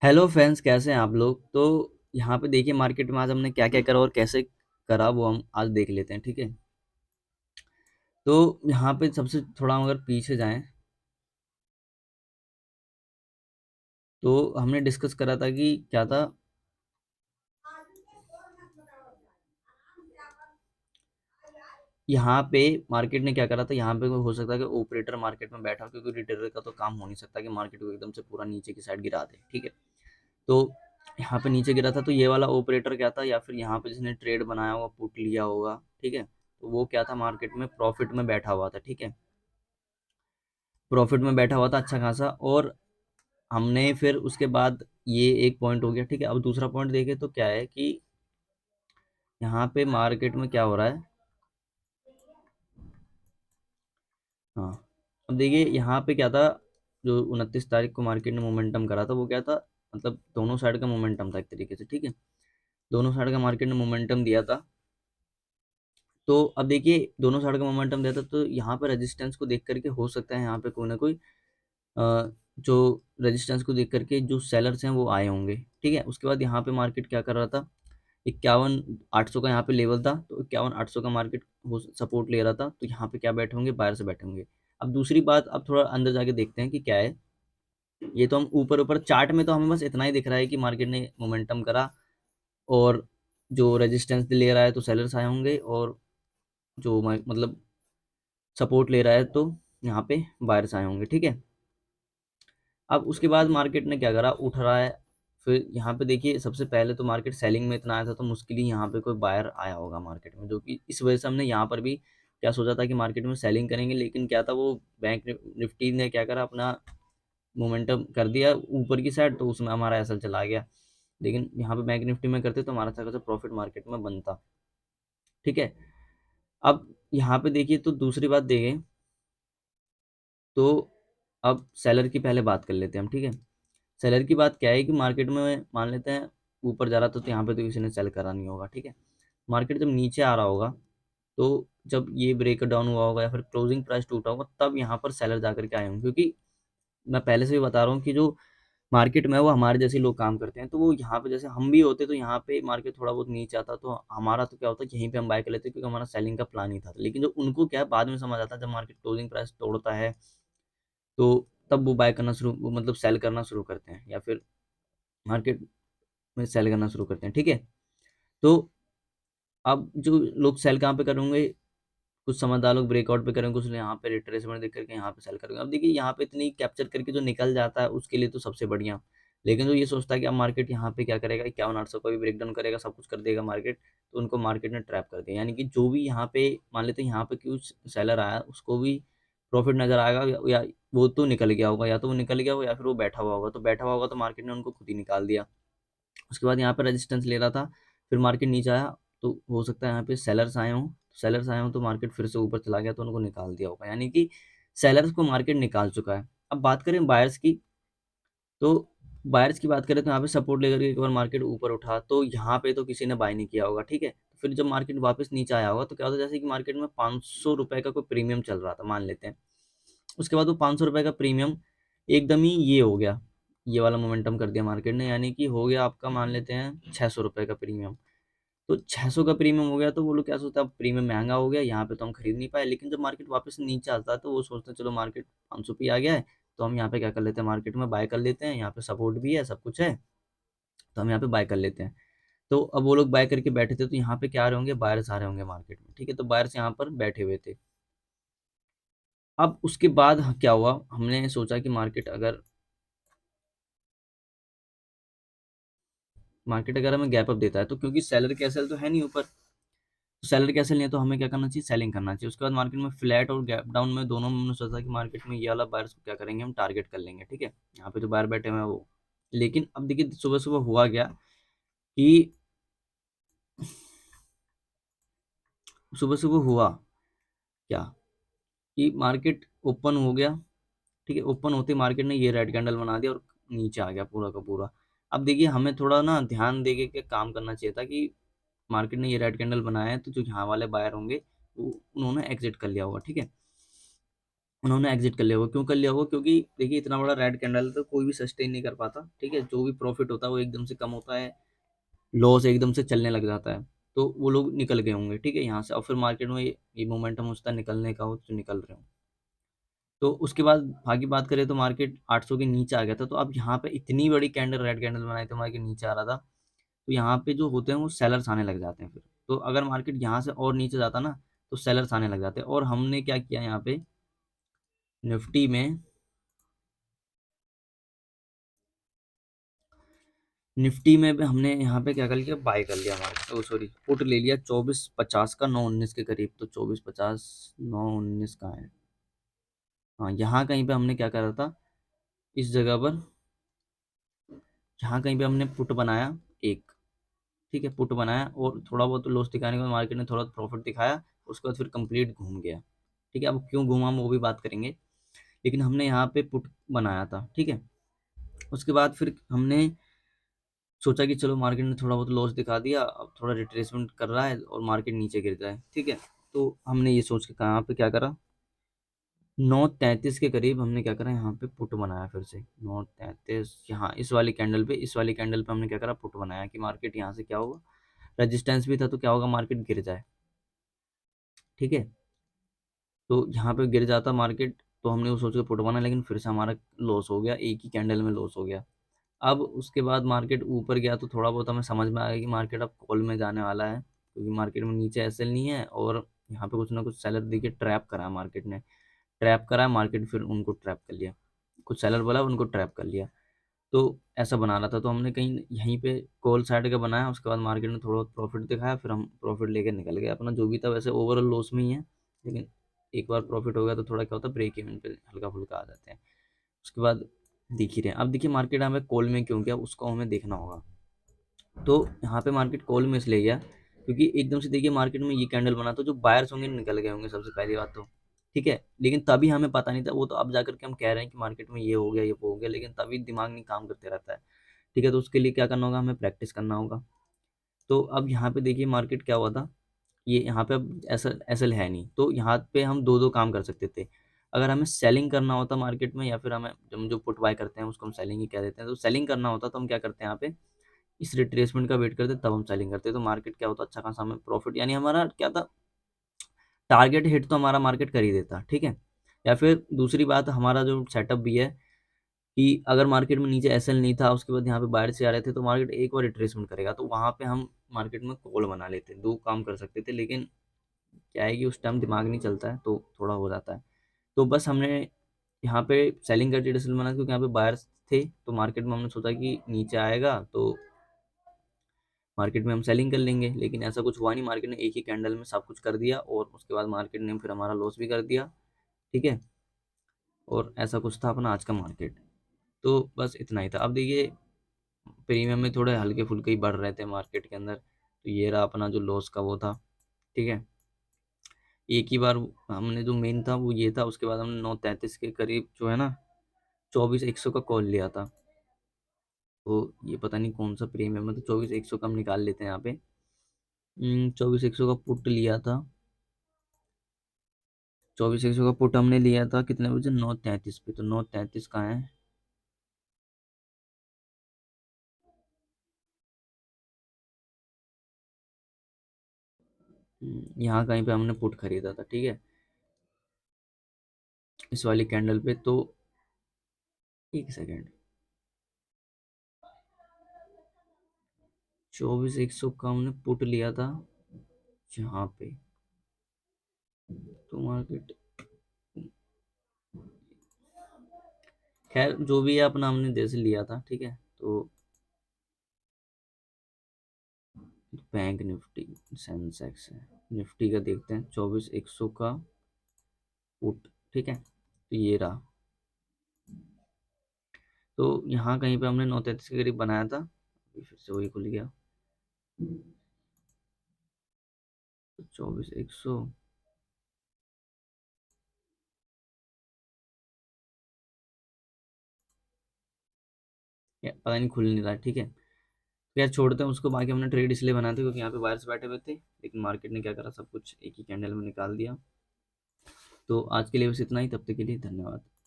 Hello friends, कैसे हैं आप लोग। तो यहाँ पे देखिए मार्केट में आज हमने क्या क्या करा और कैसे करा वो हम आज देख लेते हैं। ठीक है। तो यहाँ पे सबसे थोड़ा अगर पीछे जाएं तो हमने डिस्कस करा था कि क्या था। यहाँ पे मार्केट ने क्या करा था। यहाँ पे हो सकता है कि ऑपरेटर मार्केट में बैठा हो, क्योंकि रिटेलर का तो काम हो नहीं सकता कि मार्केट को एकदम से पूरा नीचे की साइड गिरा दे। ठीक है। तो यहाँ पे नीचे गिरा था तो ये वाला ऑपरेटर क्या था, या फिर यहाँ पे जिसने ट्रेड बनाया होगा, पुट लिया होगा। ठीक है। तो वो क्या था, मार्केट में प्रॉफिट में बैठा हुआ था। ठीक है। प्रॉफिट में बैठा हुआ था अच्छा खासा। और हमने फिर उसके बाद ये एक पॉइंट हो गया। ठीक है। अब दूसरा पॉइंट देखें तो क्या है कि यहाँ पे मार्केट में क्या हो रहा है। हाँ। अब देखिए यहाँ पे क्या था, जो 29 तारीख को मार्केट ने मोमेंटम करा था वो क्या था, मतलब दोनों साइड का मोमेंटम था एक तरीके से। ठीक है। दोनों साइड का मार्केट ने मोमेंटम दिया था। तो अब देखिए दोनों साइड का मोमेंटम दिया था तो यहाँ पे रेजिस्टेंस को देख करके हो सकता है यहाँ पे कोई ना कोई अ, जो रेजिस्टेंस को देख करके जो सेलर्स हैं वो आए होंगे। ठीक है। उसके बाद यहाँ पे मार्केट क्या कर रहा था, 51,800 का यहाँ पे लेवल था, तो 51,800 का मार्केट वो सपोर्ट ले रहा था। तो यहाँ पे क्या बैठे होंगे, बाहर से बैठे होंगे। अब दूसरी बात, अब थोड़ा अंदर जाके देखते हैं कि क्या है। ये तो हम ऊपर ऊपर चार्ट में तो हमें बस इतना ही दिख रहा है कि मार्केट ने मोमेंटम करा और जो रेजिस्टेंस ले रहा है तो सेलर्स आए होंगे, और जो मतलब सपोर्ट ले रहा है तो यहाँ पे बायर्स आए होंगे। ठीक है। अब उसके बाद मार्केट ने क्या करा, उठ रहा है। फिर यहाँ पे देखिए सबसे पहले तो मार्केट सेलिंग में इतना आया था, तो मुश्किल ही यहाँ पे कोई बायर आया होगा मार्केट में, जो कि इस वजह से हमने यहाँ पर भी क्या सोचा था कि मार्केट में सेलिंग करेंगे। लेकिन क्या था, वो बैंक निफ्टी ने क्या करा, अपना मोमेंटम कर दिया ऊपर की साइड, तो उसमें हमारा ऐसा चला गया। लेकिन यहाँ पे बैंक निफ्टी में करते तो हमारा अच्छा खासा प्रॉफिट मार्केट में बनता। ठीक है। अब यहाँ पे देखिए तो दूसरी बात देखें तो अब सेलर की पहले बात कर लेते हैं हम। ठीक है। सेलर की बात क्या है कि मार्केट में मान लेते हैं ऊपर जा रहा था तो यहाँ पे तो किसी ने सेल करा नहीं होगा। ठीक है। मार्केट जब नीचे आ रहा होगा, तो जब ये ब्रेक डाउन हुआ होगा या फिर क्लोजिंग प्राइस टूटा होगा, तब यहाँ पर सेलर जा करके आए होंगे। क्योंकि मैं पहले से भी बता रहा हूँ कि जो मार्केट में है वो हमारे जैसे लोग काम करते हैं, तो वो यहाँ पे जैसे हम भी होते तो यहाँ पे मार्केट थोड़ा बहुत नीचे आता तो हमारा तो क्या होता है, यहीं पे हम बाय कर लेते, क्योंकि हमारा सेलिंग का प्लान ही था। लेकिन जो उनको क्या है, बाद में समझ आता है, जब मार्केट क्लोजिंग प्राइस तोड़ता है तो तब वो बाय करना शुरू, वो मतलब सेल करना शुरू करते हैं, या फिर मार्केट में सेल करना शुरू करते हैं। ठीक है। तो अब जो लोग सेल कहाँ पे करेंगे, कुछ समझदार लोग ब्रेकआउट पे करेंगे, कुछ यहाँ पे रिट्रेसमेंट देख करके यहाँ पे सेल करेंगे। अब देखिए यहाँ पे इतनी कैप्चर करके जो निकल जाता है उसके लिए तो सबसे बढ़िया। लेकिन जो ये सोचता है कि अब मार्केट यहाँ पे क्या करेगा, 51,800 का भी ब्रेक डाउन करेगा, सब कुछ कर देगा मार्केट, तो उनको मार्केट ने ट्रैप कर दिया। यानी कि जो भी यहाँ पे मान लेते हैं यहाँ पे कुछ सेलर आया, उसको भी प्रॉफिट नजर आएगा, या वो तो निकल गया होगा, या तो वो निकल गया होगा या फिर वो बैठा हुआ होगा। तो बैठा हुआ होगा तो मार्केट ने उनको खुद ही निकाल दिया। उसके बाद यहाँ पे रेजिस्टेंस ले रहा था, फिर मार्केट नीचे आया, तो हो सकता है यहाँ पे सेलर्स आए हों तो मार्केट फिर से ऊपर चला गया तो उनको निकाल दिया होगा। यानी कि सेलर्स को मार्केट निकाल चुका है। अब बात करें बायर्स की, तो बायर्स की बात करें तो यहाँ पे सपोर्ट लेकर के एक बार मार्केट ऊपर उठा, तो यहाँ पे तो किसी ने बाय नहीं किया होगा। ठीक है। तो फिर जब मार्केट वापस नीचे आया होगा तो क्या होता है, जैसे कि मार्केट में 500 रुपए का कोई प्रीमियम चल रहा था मान लेते हैं। उसके बाद वो 500 रुपए का प्रीमियम एकदम ही ये हो गया, ये वाला मोमेंटम कर दिया मार्केट ने। यानी कि हो गया आपका, मान लेते हैं 600 रुपए का प्रीमियम। तो 600 का प्रीमियम हो गया तो वो लोग क्या सोचते हैं, अब प्रीमियम महंगा हो गया, यहाँ पे तो हम खरीद नहीं पाए। लेकिन जब मार्केट वापस नीचे आता है तो वो सोचते हैं चलो मार्केट 500 पे आ गया है, तो हम यहाँ पे क्या कर लेते हैं, मार्केट में बाय कर लेते हैं, यहाँ पे सपोर्ट भी है, सब कुछ है, तो हम यहाँ पे बाय कर लेते हैं। तो अब वो लोग बाय करके बैठे थे तो यहाँ पे क्या आ रहे होंगे, बायर्स आ रहे होंगे मार्केट में। ठीक है। तो बायर्स यहाँ पर बैठे हुए थे। अब उसके बाद क्या हुआ, हमने सोचा कि मार्केट अगर हमें गैप अप देता है, तो क्योंकि सैलर कैसल तो है नहीं ऊपर, तो सैलरी कैसे नहीं है, तो हमें क्या करना चाहिए, सेलिंग करना चाहिए। उसके बाद मार्केट में फ्लैट और गैप डाउन में दोनों में हमने सोचा कि मार्केट में ये वाला बायर्स को क्या करेंगे, हम टारगेट कर लेंगे। ठीक है। यहाँ पे जो बायर बैठे हुए हैं वो, लेकिन अब देखिए सुबह सुबह हुआ गया कि सुबह सुबह हुआ क्या कि मार्केट ओपन हो गया। ठीक है। ओपन होते मार्केट ने ये रेड कैंडल बना दिया और नीचे आ गया पूरा का पूरा। अब देखिए हमें थोड़ा ना ध्यान देके के काम करना चाहिए था कि मार्केट ने ये रेड कैंडल बनाया है तो जो यहाँ वाले बायर होंगे वो उन्होंने एग्जिट कर लिया होगा। ठीक है। उन्होंने एग्जिट कर लिया होगा। क्यों कर लिया होगा? क्योंकि देखिए इतना बड़ा रेड कैंडल तो कोई भी सस्टेन नहीं कर पाता, ठीक है। जो भी प्रॉफिट होता है वो एकदम से कम होता है, लॉस एकदम से चलने लग जाता है। तो वो लोग निकल गए होंगे, ठीक है, यहाँ से, और फिर मार्केट में ये मोमेंटम उसका निकलने का हो तो निकल रहे हो। तो उसके बाद बाकी बात करें तो मार्केट 800 के नीचे आ गया था। तो अब यहाँ पे इतनी बड़ी कैंडल, रेड कैंडल बनाई तो मार्केट नीचे आ रहा था। तो यहाँ पे जो होते हैं वो सेलर्स आने लग जाते हैं फिर। तो अगर मार्केट यहाँ से और नीचे जाता ना तो सेलर्स आने लग जाते हैं। और हमने क्या किया यहाँ पे निफ्टी में, निफ्टी में भी हमने यहाँ पे क्या कर लिया, बाय कर लिया हमारे, ओ सॉरी, पुट ले लिया 2450 का 919 के करीब। तो 2450 919 का है, हाँ यहाँ कहीं पे हमने क्या करा था, इस जगह पर, यहाँ कहीं पे हमने पुट बनाया एक, ठीक है, पुट बनाया और थोड़ा बहुत लॉस दिखाने के बाद मार्केट ने थोड़ा प्रॉफिट दिखाया। उसके बाद फिर कंप्लीट घूम गया, ठीक है। अब क्यों घूमा हम वो भी बात करेंगे, लेकिन हमने यहाँ पे पुट बनाया था, ठीक है। उसके बाद फिर हमने सोचा कि चलो मार्केट ने थोड़ा बहुत लॉस दिखा दिया, अब थोड़ा रिट्रेसमेंट कर रहा है और मार्केट नीचे गिर जाए, ठीक है। तो हमने ये सोच के कहाँ पे क्या करा, 933 के करीब हमने क्या करा, यहाँ पे पुट बनाया फिर से 933, यहाँ इस वाली कैंडल पे, इस वाली कैंडल पे हमने क्या करा, पुट बनाया कि मार्केट यहाँ से क्या होगा, रेजिस्टेंस भी था तो क्या होगा, मार्केट गिर जाए, ठीक है। तो यहाँ पे गिर जाता मार्केट तो हमने वो सोच के पुट बना, लेकिन फिर से हमारा लॉस हो गया, एक ही कैंडल में लॉस हो गया। अब उसके बाद मार्केट ऊपर गया तो थोड़ा बहुत हमें समझ में आ गया कि मार्केट अब कॉल में जाने वाला है, क्योंकि मार्केट में नीचे एसएल नहीं है और यहाँ पे कुछ ना कुछ सेलर देखिए ट्रैप करा मार्केट ने, ट्रैप करा मार्केट, फिर उनको ट्रैप कर लिया, कुछ सेलर बोला उनको ट्रैप कर लिया। तो ऐसा बना रहा था तो हमने कहीं यहीं पे कॉल साइड का बनाया। उसके बाद मार्केट ने थोड़ा बहुत प्रॉफिट दिखाया, फिर हम प्रॉफिट लेके निकल गए अपना जो भी था। वैसे ओवरऑल लॉस में ही है, लेकिन एक बार प्रॉफिट हो गया तो थोड़ा क्या होता है, ब्रेक इवन पे हल्का फुल्का आ जाते हैं। उसके बाद दिख ही रहे हैं। अब देखिए मार्केट हमें कॉल में क्यों गया उसको हमें देखना होगा। तो यहाँ पे मार्केट कॉल में इसलिए गया क्योंकि एकदम से देखिए मार्केट में ये कैंडल बना तो जो बायर्स होंगे निकल गए होंगे सबसे पहली बात तो, ठीक है। लेकिन तभी हमें पता नहीं था, वो तो अब जाकर के हम कह रहे हैं कि मार्केट में ये हो गया ये वो हो गया, लेकिन तभी दिमाग नहीं काम करते रहता है, ठीक है। तो उसके लिए क्या करना होगा, हमें प्रैक्टिस करना होगा। तो अब यहाँ पे देखिए मार्केट क्या हुआ था, ये यहाँ पे अब ऐसा एसएल है नहीं, तो यहाँ पे हम दो दो काम कर सकते थे। अगर हमें सेलिंग करना होता मार्केट में, या फिर हमें हम जो पुट बाय करते हैं उसको हम सेलिंग ही कह देते हैं, तो सेलिंग करना होता तो हम क्या करते हैं, यहाँ पे इस रिट्रेसमेंट का वेट करते तब हम सेलिंग करते। तो मार्केट क्या होता, अच्छा खासा हमें प्रॉफिट, यानी हमारा क्या था, टारगेट हिट तो हमारा मार्केट कर ही देता, ठीक है। या फिर दूसरी बात, हमारा जो सेटअप भी है कि अगर मार्केट में नीचे एसएल नहीं था, उसके बाद यहाँ पे बाहर से आ रहे थे, तो मार्केट एक बार रिट्रेसमेंट करेगा तो वहां पे हम मार्केट में कॉल बना लेते, दो काम कर सकते थे। लेकिन क्या है कि उस टाइम दिमाग नहीं चलता है तो थोड़ा हो जाता है। तो बस हमने यहाँ पे सेलिंग का डिसीजन बना, क्योंकि यहाँ पे बायर्स थे तो मार्केट में हमने सोचा कि नीचे आएगा तो मार्केट में हम सेलिंग कर लेंगे। लेकिन ऐसा कुछ हुआ नहीं, मार्केट ने एक ही कैंडल में सब कुछ कर दिया और उसके बाद मार्केट ने फिर हमारा लॉस भी कर दिया, ठीक है। और ऐसा कुछ था अपना आज का मार्केट। तो बस इतना ही था। अब देखिए प्रीमियम में थोड़े हल्के फुल्के ही बढ़ रहे थे मार्केट के अंदर, तो ये रहा अपना जो लॉस का वो था, ठीक है। एक ही बार हमने जो मेन था वो ये था, उसके बाद हमने 933 के करीब जो है ना 24,100 का कॉल लिया था। तो ये पता नहीं कौन सा प्रीमियम है, तो 24,100 का हम निकाल लेते हैं यहाँ पे। 24,100 का पुट लिया था, 24,100 का पुट हमने लिया था कितने बजे, 9:33 पे। तो 9:33 कहाँ है, यहाँ कहीं पे हमने पुट खरीदा था, ठीक है, इस वाली कैंडल पे। तो एक सेकेंड, 24,100 का हमने पुट लिया था यहाँ पे। तो मार्केट, खैर जो भी है अपना हमने देश लिया था, ठीक है। तो बैंक निफ्टी सेंसेक्स है, निफ्टी का देखते हैं 24,100 का पुट, ठीक है। तो ये रहा। तो यहाँ कहीं पे हमने 9:33 के करीब बनाया था, अभी फिर से वही खुल गया। 24,100, पता नहीं खुल नहीं रहा, ठीक है। यार छोड़ते हैं उसको, बाकी हमने ट्रेड इसलिए बनाए थे क्योंकि यहाँ पे बायर्स बैठे हुए थे, लेकिन मार्केट ने क्या करा, सब कुछ एक ही कैंडल में निकाल दिया। तो आज के लिए बस इतना ही, तब तक के लिए धन्यवाद।